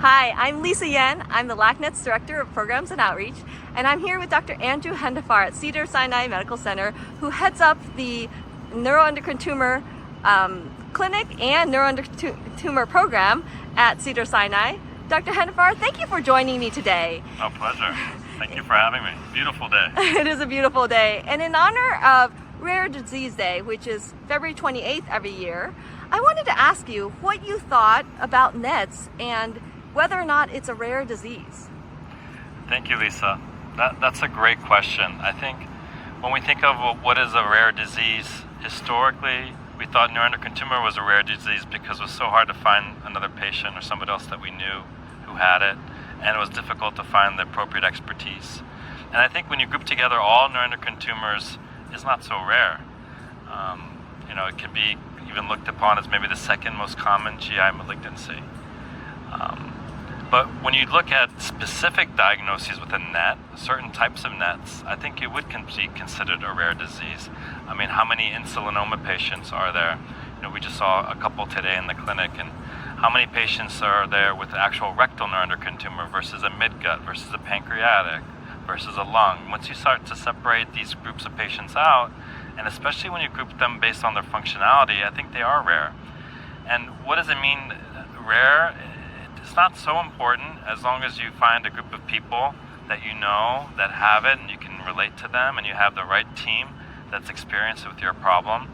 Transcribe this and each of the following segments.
Hi, I'm Lisa Yen. I'm the LACNet's Director of Programs and Outreach, and I'm here with Dr. Andrew Hendifar at Cedars-Sinai Medical Center, who heads up the neuroendocrine tumor clinic and neuroendocrine tumor program at Cedars-Sinai. Dr. Hendifar, thank you for joining me today. Oh, pleasure. Thank you for having me. Beautiful day. It is a beautiful day. And in honor of Rare Disease Day, which is February 28th every year, I wanted to ask you what you thought about NETs and whether or not it's a rare disease. Thank you, Lisa. That's a great question. I think when we think of what is a rare disease, historically, we thought neuroendocrine tumor was a rare disease because it was so hard to find another patient or somebody else that we knew who had it, and it was difficult to find the appropriate expertise. And I think when you group together all neuroendocrine tumors, it's not so rare. It can be even looked upon as maybe the second most common GI malignancy. But when you look at specific diagnoses with a NET, certain types of NETs, I think it would be considered a rare disease. I mean, how many insulinoma patients are there? We just saw a couple today in the clinic, and how many patients are there with actual rectal neuroendocrine tumor versus a midgut versus a pancreatic versus a lung? Once you start to separate these groups of patients out, and especially when you group them based on their functionality, I think they are rare. And what does it mean, rare? It's not so important as long as you find a group of people that you know that have it and you can relate to them and you have the right team that's experienced with your problem.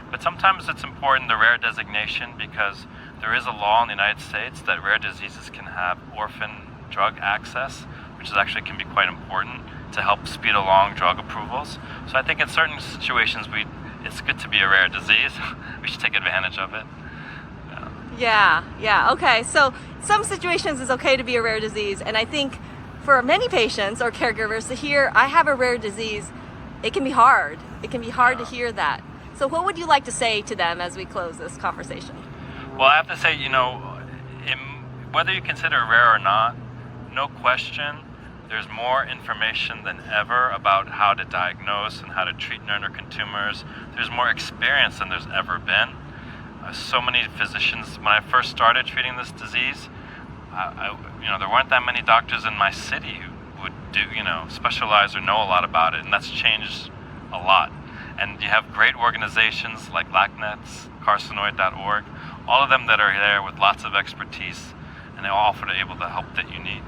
But sometimes it's important, the rare designation, because there is a law in the United States that rare diseases can have orphan drug access, which actually can be quite important to help speed along drug approvals. So I think in certain situations it's good to be a rare disease. We should take advantage of it. Yeah, okay. So some situations it's okay to be a rare disease, and I think for many patients or caregivers to hear, I have a rare disease, it can be hard. It can be hard to hear that. So what would you like to say to them as we close this conversation? Well, I have to say, whether you consider it rare or not, no question, there's more information than ever about how to diagnose and how to treat neuroendocrine tumors. There's more experience than there's ever been. So many physicians, when I first started treating this disease, there weren't that many doctors in my city who would specialize or know a lot about it, and that's changed a lot. And you have great organizations like LACNet's, carcinoid.org, all of them that are there with lots of expertise, and they all offer able to help that you need.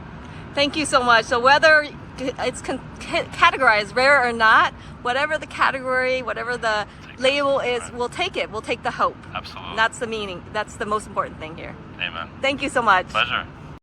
Thank you so much. So whether it's categorized rare or not, whatever the category, whatever the label is, we'll take it. We'll take the hope. Absolutely. And that's the meaning. That's the most important thing here. Amen. Thank you so much. Pleasure.